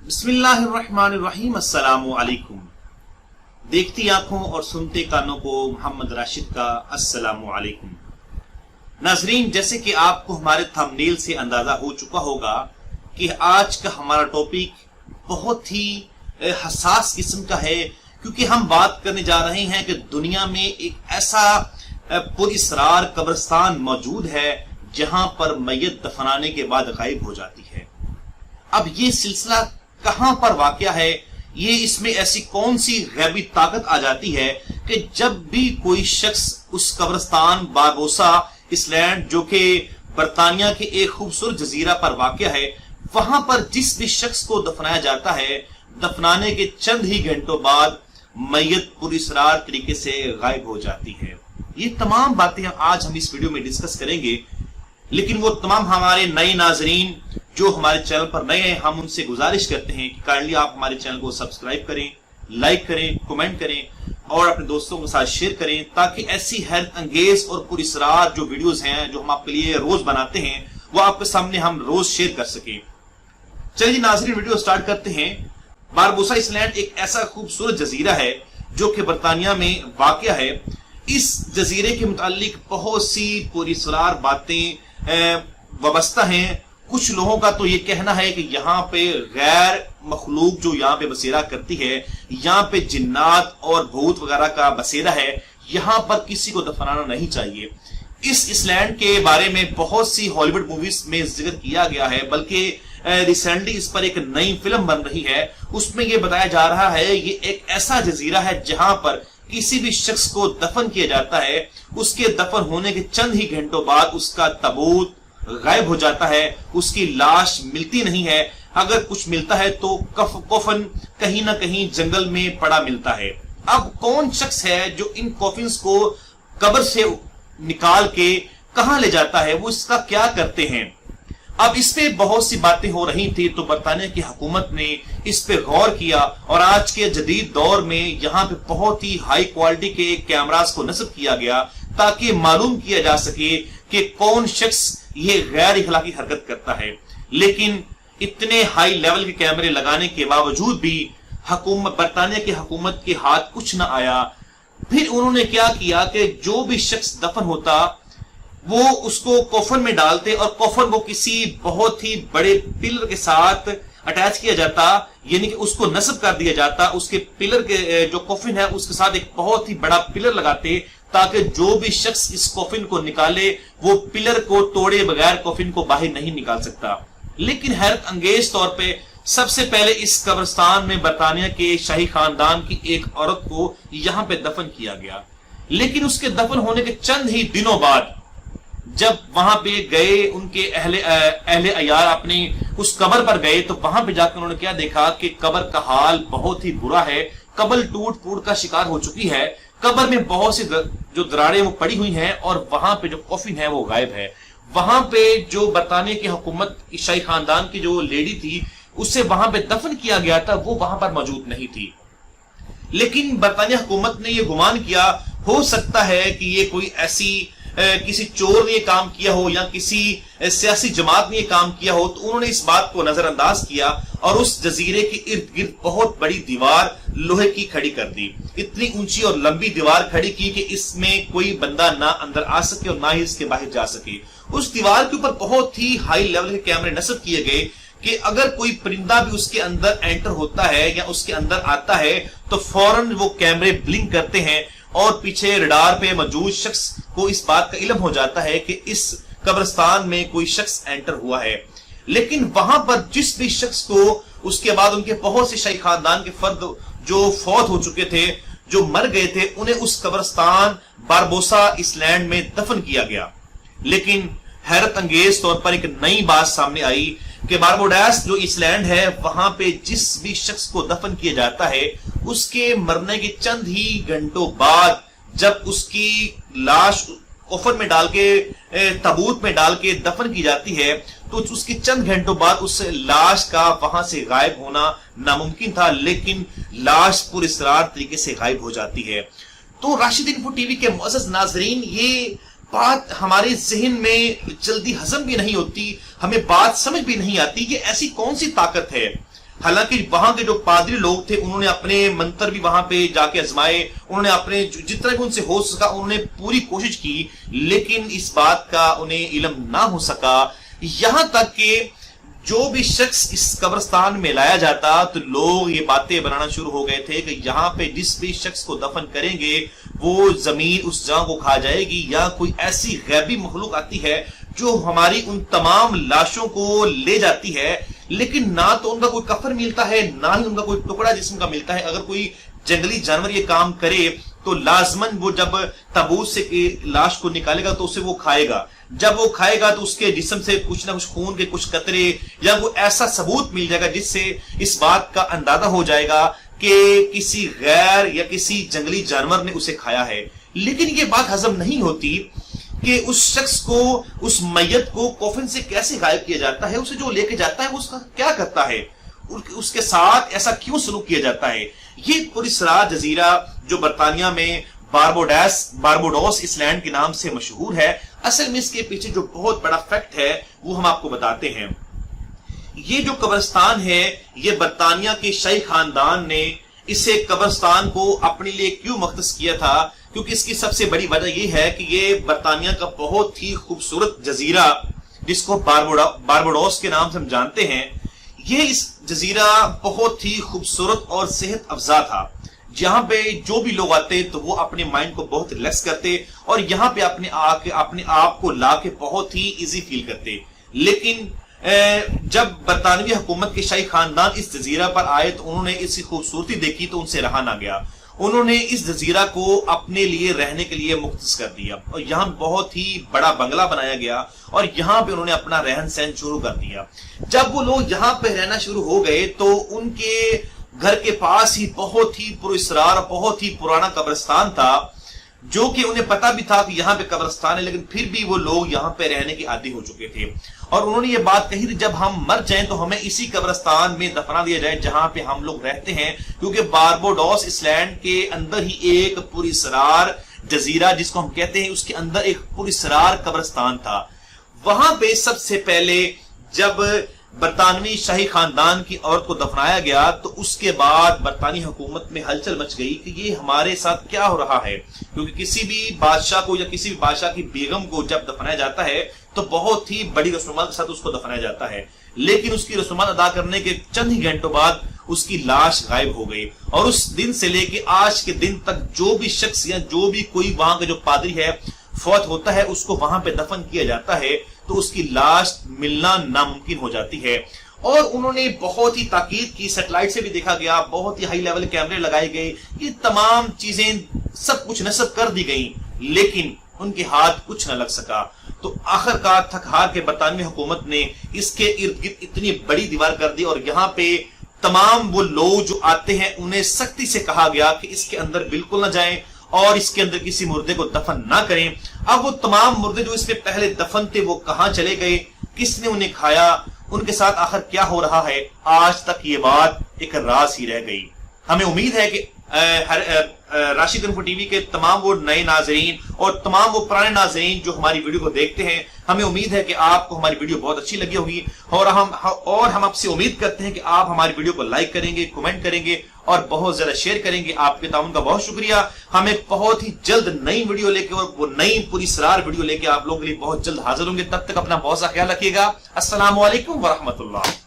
बिस्मिल्लाहिर्रहमानिर्रहीम। अस्सलामु अलैकुम। देखती आंखों और सुनते कानों को मोहम्मद राशिद का अस्सलामु अलैकुम। नाजरीन, जैसे कि आपको हमारे थंबनेल से अंदाजा हो चुका होगा कि आज का हमारा टॉपिक बहुत ही हसास किस्म का है, क्योंकि हम बात करने जा रहे हैं कि दुनिया में एक ऐसा पुरअसरार कब्रिस्तान मौजूद है जहां पर मैयत दफनाने के बाद गायब हो जाती है। अब ये सिलसिला कहां पर वाक़या है, ये इसमें ऐसी कौन सी गैबी ताकत आ जाती है कि जब भी कोई शख्स उस कब्रिस्तान बारबोसा आइलैंड, जो कि बरतानिया के एक खूबसूरत जजीरा पर वाक़या है, वहां पर जिस भी शख्स को दफनाया जाता है, दफनाने के चंद ही घंटों बाद मैयत पुरअसरार तरीके से गायब हो जाती है। ये तमाम बातें आज हम इस वीडियो में डिस्कस करेंगे, लेकिन वो तमाम हमारे नए नाजरीन जो हमारे चैनल पर नए हैं, हम उनसे गुजारिश करते हैं कि काइंडली आप हमारे चैनल को सब्सक्राइब करें, लाइक करें, कमेंट करें और अपने दोस्तों के साथ शेयर करें, ताकि ऐसी हैरत अंगेज और पुरअसरार जो वीडियोस हैं जो हम आपके लिए रोज बनाते हैं, वो आपके सामने हम रोज शेयर कर सकें। चलिए नाजरीन, वीडियो स्टार्ट करते हैं। बारबोसा आइलैंड एक ऐसा खूबसूरत जजीरा है जो कि बरतानिया में वाक़या है। इस जजीरे के मुतालिक बहुत सी पुरअसरार बातें वाबस्ता हैं। कुछ लोगों का तो ये कहना है कि यहाँ पे गैर मखलूक जो यहाँ पे बसेरा करती है, यहाँ पे जिन्नात और भूत वगैरह का बसेरा है, यहाँ पर किसी को दफनाना नहीं चाहिए। इस आइलैंड के बारे में बहुत सी हॉलीवुड मूवीज में जिक्र किया गया है, बल्कि रिसेंटली इस पर एक नई फिल्म बन रही है। उसमें यह बताया जा रहा है ये एक ऐसा जजीरा है जहां पर किसी भी शख्स को दफन किया जाता है, उसके दफन होने के चंद ही घंटों बाद उसका ताबूत गायब हो जाता है, उसकी लाश मिलती नहीं है। अगर कुछ मिलता है तो कफन कहीं ना कहीं जंगल में पड़ा मिलता है। अब कौन शख्स है जो इन कॉफिन्स को कब्र से निकाल के कहां ले जाता है, वो इसका क्या करते हैं? अब इस पे बहुत सी बातें हो रही थी, तो बरतानिया की हुकूमत ने इस पे गौर किया और आज के जदीद दौर में यहाँ पे बहुत ही हाई क्वालिटी के कैमरास को नस्ब किया गया, ताकि मालूम किया जा सके कि कौन शख्स ये गैर इखलाकी हरकत करता है। लेकिन इतने हाई लेवल के कैमरे लगाने के बावजूद भी बरतानिया की हुकूमत के हाथ कुछ न आया। फिर उन्होंने क्या किया कि जो भी शख्स दफन होता वो उसको कफन में डालते और कफन को किसी बहुत ही बड़े पिलर के साथ अटैच किया जाता, यानी कि उसको नस्ब कर दिया जाता। उसके पिलर के जो कफिन है उसके साथ एक बहुत ही बड़ा पिलर लगाते, ताकि जो भी शख्स इस कफिन को निकाले वो पिलर को तोड़े बगैर कफिन को बाहर नहीं निकाल सकता। लेकिन हैरत अंगेज तौर पे सबसे पहले इस कब्रिस्तान में बरतानिया के शाही खानदान की एक औरत को यहां पे दफन किया गया। लेकिन उसके दफन होने के चंद ही दिनों बाद जब वहां पे गए उनके अहले अयार अपनी उस कब्र पर गए, तो वहां पे जाकर उन्होंने क्या देखा कि कब्र का हाल बहुत ही बुरा है। कब्र टूट फूट का शिकार हो चुकी है। कब्र में बहुत सी जो दरारें वो पड़ी हुई हैं और वहां पे जो कफिन है वो गायब है। वहां पे जो बरतानिया की हुकूमत शाही खानदान की जो लेडी थी उसे वहां पे दफन किया गया था, वो वहां पर मौजूद नहीं थी। लेकिन बरतानिया हुकूमत ने यह गुमान किया, हो सकता है कि ये कोई ऐसी किसी चोर ने काम किया हो या किसी सियासी जमात ने काम किया हो, तो उन्होंने इस बात को नजरअंदाज किया और उस जजीरे के इर्द गिर्द बहुत बड़ी दीवार लोहे की खड़ी कर दी। इतनी ऊंची और लंबी दीवार खड़ी की कि इसमें कोई बंदा ना अंदर आ सके और ना ही इसके बाहर जा सके। उस दीवार के ऊपर बहुत ही हाई लेवल के कैमरे नस्ब किए गए कि अगर कोई परिंदा भी उसके अंदर एंटर होता है या उसके अंदर आता है तो फौरन वो कैमरे ब्लिंक करते हैं और पीछे रडार पे मौजूद शख्स को इस बात का इल्म हो जाता है कि इस कब्रिस्तान में कोई शख्स एंटर हुआ है। लेकिन वहां पर जिस भी शख्स को उसके बाद उनके बहुत से शाही खानदान के फर्द जो फौत हो चुके थे, जो मर गए थे, उन्हें उस कब्रिस्तान बारबोसा आइलैंड में दफन किया गया। लेकिन हैरत अंगेज तौर पर एक नई बात सामने आई कि बारबोडास जो आइलैंड है, वहां पे जिस भी शख्स को दफन किया जाता है उसके मरने के चंद ही घंटों बाद जब उसकी लाश कफन में डाल के ताबूत में डाल के दफन की जाती है, तो उसके चंद घंटों बाद उस लाश का वहां से गायब होना नामुमकिन था। लेकिन लाश पुरअसरार तरीके से गायब हो जाती है। तो राशिद इन्फो टीवी के मुअज़्ज़ज़ नाज़रीन, ये बात हमारे जहन में जल्दी हजम भी नहीं होती, हमें बात समझ भी नहीं आती कि ऐसी कौन सी ताकत है। हालांकि वहां के जो पादरी लोग थे उन्होंने अपने मंत्र भी वहां पे जाके आजमाए, उन्होंने अपने जितना भी उनसे हो सका उन्होंने पूरी कोशिश की, लेकिन इस बात का उन्हें इल्म ना हो सका। यहां तक कि जो भी शख्स इस कब्रिस्तान में लाया जाता तो लोग ये बातें बनाना शुरू हो गए थे कि यहाँ पे जिस भी शख्स को दफन करेंगे वो जमीन उस जगह को खा जाएगी, या कोई ऐसी गैबी मखलूक आती है जो हमारी उन तमाम लाशों को ले जाती है, लेकिन ना तो उनका कोई कफन मिलता है ना ही उनका कोई टुकड़ा जिस्म का मिलता है। अगर कोई जंगली जानवर ये काम करे तो लाजमन वो जब ताबूत से लाश को निकालेगा तो उसे वो खाएगा, जब वो खाएगा तो उसके जिस्म से कुछ ना कुछ खून के कुछ कतरे या वो ऐसा सबूत मिल जाएगा जिससे इस बात का अंदाजा हो जाएगा कि किसी गैर या किसी जंगली जानवर ने उसे खाया है। लेकिन ये बात हजम नहीं होती कि उस शख्स को, उस मैयत को कफन से कैसे गायब किया जाता है, उसे जो लेके जाता है उसका क्या करता है, उसके साथ ऐसा क्यों सलूक किया जाता है। ये पुरस्रार जजीरा जो बर्तानिया में बारबोडोस इसलैंड के नाम से मशहूर है, असल में इसके पीछे जो बहुत बड़ा फैक्ट है वो हम आपको बताते हैं। ये जो कब्रिस्तान है ये बर्तानिया के शाही खानदान ने इसे कब्रिस्तान को अपने लिए क्यों मख्तस किया था, क्योंकि इसकी सबसे बड़ी वजह यह है कि ये बर्तानिया का बहुत ही खूबसूरत जजीरा जिसको बारबोडोस के नाम से हम जानते हैं, ये इस जजीरा बहुत ही खूबसूरत और सेहत अफजा था। जहां पे जो भी लोग आते तो वो अपने माइंड को बहुत रिलैक्स करते और यहाँ पे अपने आप को ला के बहुत ही इजी फील करते। लेकिन जब बरतानवी हुकूमत के शाही खानदान इस जजीरा पर आए तो उन्होंने इसकी खूबसूरती देखी तो उनसे रहा ना गया, उन्होंने इस जजीरा को अपने लिए रहने के लिए मुख्तस कर दिया और यहाँ बहुत ही बड़ा बंगला बनाया गया और यहाँ पे उन्होंने अपना रहन सहन शुरू कर दिया। जब वो लोग यहाँ पे रहना शुरू हो गए तो उनके घर के पास ही बहुत ही पुरस्रार बहुत ही पुराना कब्रिस्तान था, जो कि उन्हें पता भी था कि यहाँ पे कब्रिस्तान है, लेकिन फिर भी वो लोग यहाँ पे रहने के आदी हो चुके थे और उन्होंने ये बात कही थी जब हम मर जाएं तो हमें इसी कब्रिस्तान में दफना दिया जाए जहां पे हम लोग रहते हैं, क्योंकि बारबोडोस इसलैंड के अंदर ही एक पुरस्रार जजीरा जिसको हम कहते हैं उसके अंदर एक पुरस्रार कब्रिस्तान था। वहां पे सबसे पहले जब बरतानवी शाही खानदान की औरत को दफनाया गया तो उसके बाद बरतानी हुकूमत में हलचल मच गई कि ये हमारे साथ क्या हो रहा है, क्योंकि किसी भी बादशाह को या किसी भी बादशाह की बेगम को जब दफनाया जाता है तो बहुत ही बड़ी रस्मात के साथ उसको दफनाया जाता है, लेकिन उसकी रस्मात अदा करने के चंद ही घंटों बाद उसकी लाश गायब हो गई और उस दिन से लेके आज के दिन तक जो भी शख्स या जो भी कोई वहां का जो पादरी है फौत होता है उसको वहां पे दफन किया जाता है तो उसकी लाश मिलना नामुमकिन हो जाती है। और उन्होंने बहुत ही ताकीद की, सैटेलाइट से भी देखा गया, बहुत ही हाई लेवल कैमरे लगाए गए, ये तमाम चीजें सब कुछ नस्ब कर दी गई, लेकिन उनके हाथ कुछ न लग सका। तो आखिरकार थक हार के बरतानवी हुकूमत ने इसके इर्द गिर्द इतनी बड़ी दीवार कर दी और यहाँ पे तमाम वो लोग जो आते हैं उन्हें सख्ती से कहा गया कि इसके अंदर बिल्कुल न जाएं और इसके अंदर किसी मुर्दे को दफन ना करें। अब वो तमाम मुर्दे जो इसमें पहले दफन थे वो कहां चले गए, किसने उन्हें खाया, उनके साथ आखिर क्या हो रहा है, आज तक ये बात एक राज ही रह गई। हमें उम्मीद है कि राशिद इन्फो टीवी के तमाम वो नए नाजरीन और तमाम वो पुराने नाजरीन जो हमारी वीडियो को देखते हैं, हमें उम्मीद है कि आपको हमारी वीडियो बहुत अच्छी लगी होगी और हम आपसे उम्मीद करते हैं कि आप हमारी वीडियो को लाइक करेंगे, कमेंट करेंगे और बहुत ज्यादा शेयर करेंगे। आपके ताउन का बहुत शुक्रिया। हमें बहुत ही जल्द नई वीडियो लेके और वो नई पुरस्रार वीडियो लेके आप लोगों के लिए बहुत जल्द हाजिर होंगे। तब तक अपना बहुत सा ख्याल रखिएगा। अस्सलाम वालेकुम व रहमतुल्लाह।